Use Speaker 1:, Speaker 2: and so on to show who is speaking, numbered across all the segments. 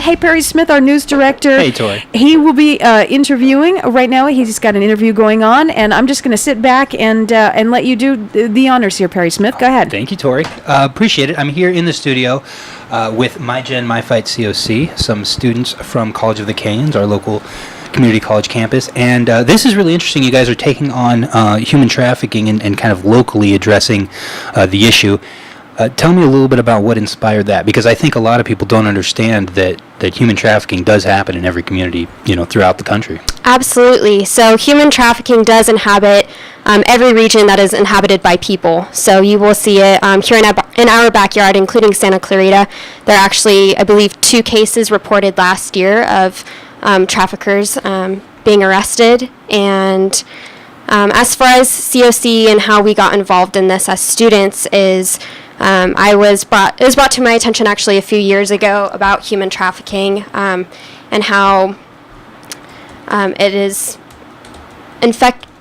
Speaker 1: Hey, Perry Smith, our news director.
Speaker 2: Hey, Tori.
Speaker 1: He will be interviewing right now. He's got an interview going on, and I'm just going to sit back and let you do the honors here, Perry Smith. Go ahead.
Speaker 2: Thank you, Tori. Appreciate it. I'm here in the studio with My Gen, My Fight C.O.C., some students from College of the Canes, our local community college campus. And this is really interesting. You guys are taking on human trafficking and kind of locally addressing the issue. Tell me a little bit about what inspired that, because I think a lot of people don't understand that human trafficking does happen in every community, throughout the country.
Speaker 3: Absolutely. So human trafficking does inhabit every region that is inhabited by people. So you will see it here in our backyard, including Santa Clarita. There are actually, I believe, 2 cases reported last year of traffickers being arrested. And as far as C.O.C. and how we got involved in this as students is... it was brought to my attention actually a few years ago about human trafficking and how it is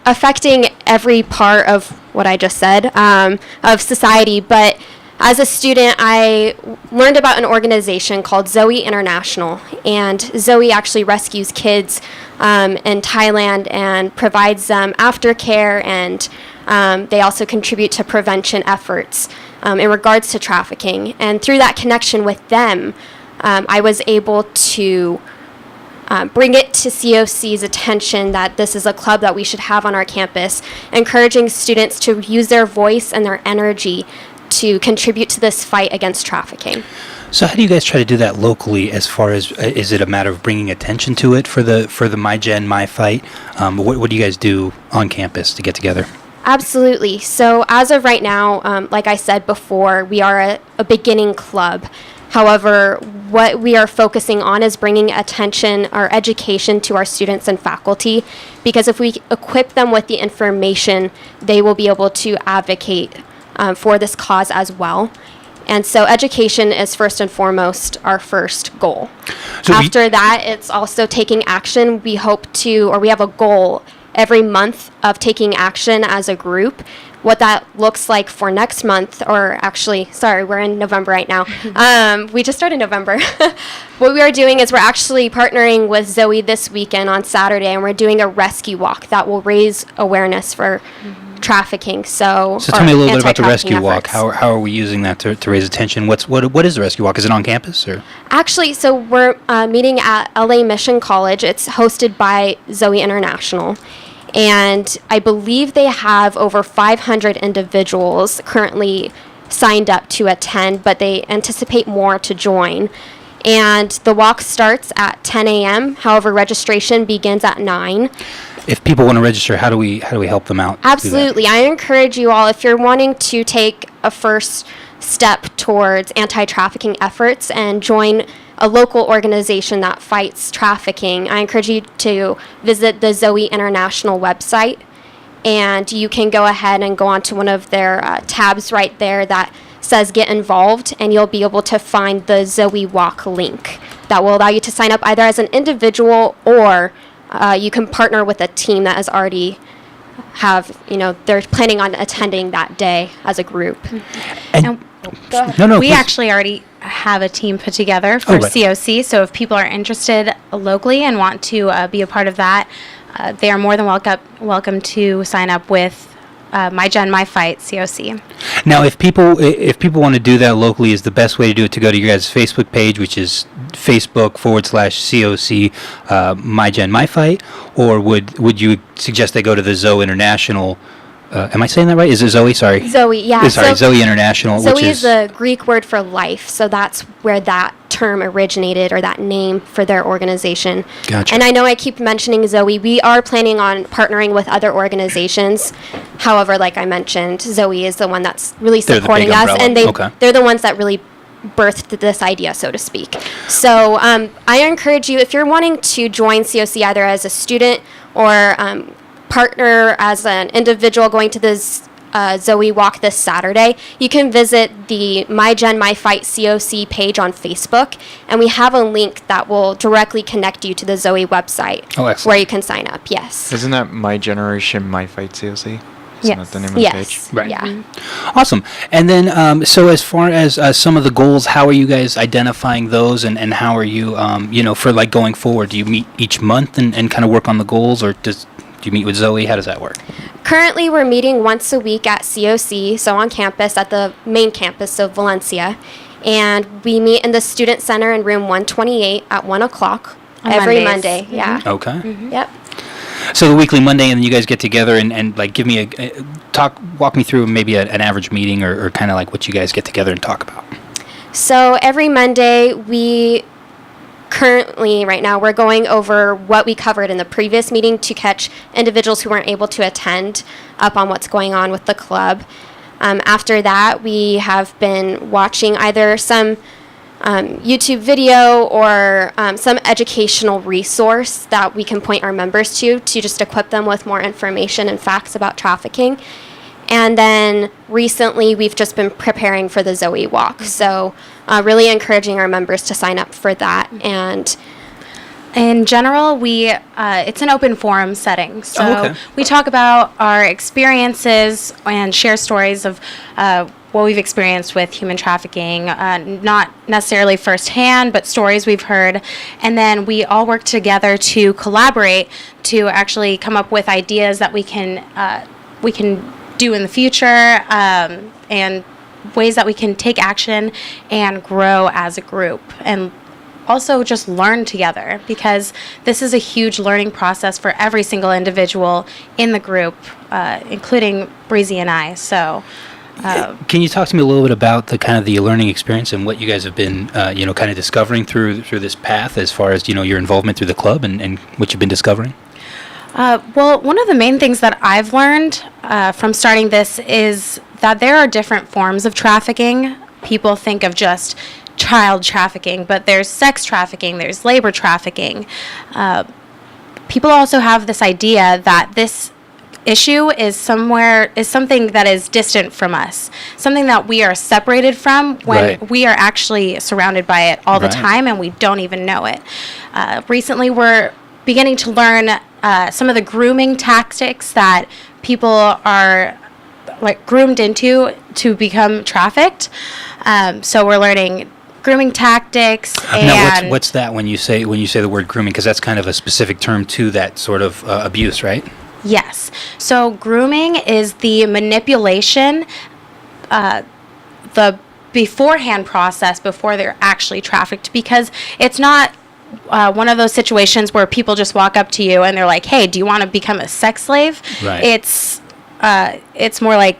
Speaker 3: affecting every part of what I just said of society. But as a student, I learned about an organization called ZOE International, and ZOE actually rescues kids in Thailand and provides them aftercare, and they also contribute to prevention efforts in regards to trafficking. And through that connection with them, I was able to bring it to C.O.C.'s attention that this is a club that we should have on our campus, encouraging students to use their voice and their energy to contribute to this fight against trafficking.
Speaker 2: So how do you guys try to do that locally, as far as, is it a matter of bringing attention to it for the My Gen, My Fight? What do you guys do on campus to get together?
Speaker 3: Absolutely. So as of right now, like I said before, we are a beginning club. However, what we are focusing on is bringing attention or education to our students and faculty, because if we equip them with the information, they will be able to advocate for this cause as well. And so education is first and foremost our first goal. So after that, it's also taking action. We hope to, or we have a goal every month of taking action as a group. What that looks like for next month, or actually, sorry, we're in November right now. We just started November. What we are doing is we're actually partnering with ZOE this weekend on Saturday, and we're doing a rescue walk that will raise awareness for trafficking. So
Speaker 2: tell me a little bit about the rescue walk. How are we using that to raise attention? What is the rescue walk? Is it on campus or?
Speaker 3: Actually, so we're meeting at LA Mission College. It's hosted by ZOE International. And I believe they have over 500 individuals currently signed up to attend, but they anticipate more to join. And the walk starts at 10 a.m. However, registration begins at 9.
Speaker 2: If people want to register, how do we help them out?
Speaker 3: Absolutely. I encourage you all, if you're wanting to take a first step towards anti-trafficking efforts and join a local organization that fights trafficking, I encourage you to visit the ZOE International website, and you can go ahead and go onto one of their tabs right there that says Get Involved, and you'll be able to find the ZOE Walk link that will allow you to sign up either as an individual, or you can partner with a team that has already they're planning on attending that day as a group.
Speaker 4: And
Speaker 2: No,
Speaker 4: we actually already have a team put together for C.O.C. So if people are interested locally and want to be a part of that, they are more than welcome to sign up with My Gen, My Fight C.O.C.
Speaker 2: Now, if people want to do that locally, is the best way to do it to go to your guys' Facebook page, which is Facebook.com/COC My Gen, My Fight, or would you suggest they go to the ZOE International? Am I saying that right? Is it ZOE? Sorry.
Speaker 3: ZOE, yeah.
Speaker 2: Sorry, ZOE International.
Speaker 3: ZOE is the Greek word for life, so that's where that term originated, or that name for their organization.
Speaker 2: Gotcha.
Speaker 3: And I know I keep mentioning ZOE. We are planning on partnering with other organizations. However, like I mentioned, ZOE is the one that's really supporting us, and they're the ones that really birthed this idea, so to speak. So I encourage you, if you're wanting to join C.O.C. either as a student or partner as an individual going to this ZOE Walk this Saturday, you can visit the My Gen, My Fight C.O.C. page on Facebook, and we have a link that will directly connect you to the ZOE website where you can sign up. Yes.
Speaker 5: Isn't that My Generation, My Fight C.O.C.? It's
Speaker 4: Yes.
Speaker 5: not the name of the
Speaker 3: Yes.
Speaker 5: page.
Speaker 2: Right.
Speaker 3: Yeah.
Speaker 2: Awesome. And then, so as far as some of the goals, how are you guys identifying those, and how are you, for like going forward? Do you meet each month and kind of work on the goals, or do you meet with ZOE? How does that work?
Speaker 3: Currently, we're meeting once a week at C.O.C, so on campus at the main campus of Valencia. And we meet in the Student Center in room 128 at 1 o'clock
Speaker 4: On
Speaker 3: every
Speaker 4: Mondays.
Speaker 3: Monday. Yeah.
Speaker 2: Okay.
Speaker 3: Yep.
Speaker 2: So the weekly Monday, and then you guys get together and like give me walk me through maybe an average meeting or kind of like what you guys get together and talk about.
Speaker 3: So every Monday, right now, we're going over what we covered in the previous meeting to catch individuals who weren't able to attend up on what's going on with the club. After that, we have been watching either some YouTube video or some educational resource that we can point our members to just equip them with more information and facts about trafficking. And then recently, we've just been preparing for the ZOE walk. So really encouraging our members to sign up for that. And
Speaker 4: In general, it's an open forum setting. So
Speaker 2: okay.
Speaker 4: we talk about our experiences and share stories of what we've experienced with human trafficking, not necessarily firsthand, but stories we've heard. And then we all work together to collaborate to actually come up with ideas that we can do in the future, and ways that we can take action and grow as a group. And also just learn together, because this is a huge learning process for every single individual in the group, including Breezy and I. So
Speaker 2: Can you talk to me a little bit about the learning experience and what you guys have been, kind of discovering through this path, as far as, your involvement through the club and what you've been discovering?
Speaker 4: well, one of the main things that I've learned from starting this is that there are different forms of trafficking. People think of just child trafficking, but there's sex trafficking, there's labor trafficking. People also have this idea that this issue is something that is distant from us, something that we are separated from when
Speaker 2: Right.
Speaker 4: we are actually surrounded by it all the
Speaker 2: Right.
Speaker 4: time and we don't even know it. Recently, we're beginning to learn some of the grooming tactics that people are groomed into to become trafficked. So we're learning grooming tactics.
Speaker 2: Now,
Speaker 4: And
Speaker 2: what's that when you say the word grooming? Because that's kind of a specific term to that sort of abuse, right?
Speaker 4: yes, so grooming is the manipulation, the beforehand process before they're actually trafficked, because it's not one of those situations where people just walk up to you and they're like, hey, do you want to become a sex slave?
Speaker 2: Right.
Speaker 4: It's more like,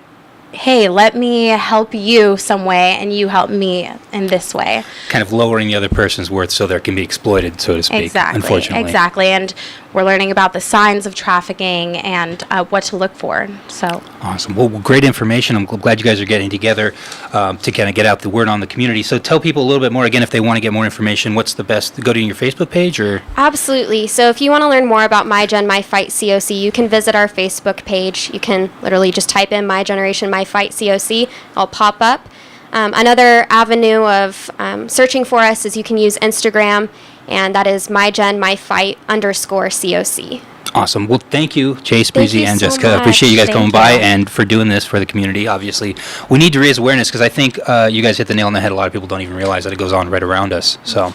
Speaker 4: hey, let me help you some way and you help me in this way.
Speaker 2: Kind of lowering the other person's worth so they can be exploited, so to speak.
Speaker 4: Exactly.
Speaker 2: Unfortunately.
Speaker 4: Exactly. And we're learning about the signs of trafficking and what to look for. So
Speaker 2: Awesome. Well, great information. I'm glad you guys are getting together to kind of get out the word on the community. So tell people a little bit more, again, if they want to get more information, what's the best? Go to your Facebook page or?
Speaker 3: Absolutely. So if you want to learn more about My Gen, My Fight COC, you can visit our Facebook page. You can literally just type in My Generation, My Fight COC. It'll pop up. Another avenue of searching for us is you can use Instagram, and that is My Gen, My Fight _COC.
Speaker 2: Awesome. Well, thank you, Chase, Breezy,
Speaker 3: you
Speaker 2: and
Speaker 3: so
Speaker 2: Jessica.
Speaker 3: much.
Speaker 2: Appreciate you guys
Speaker 4: Thank
Speaker 2: coming by
Speaker 4: you.
Speaker 2: and for doing this for the community. Obviously, we need to raise awareness, because I think you guys hit the nail on the head. A lot of people don't even realize that it goes on right around us. So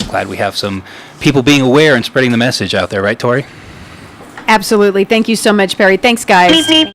Speaker 2: glad we have some people being aware and spreading the message out there. Right, Tori?
Speaker 1: Absolutely. Thank you so much, Perry. Thanks, guys.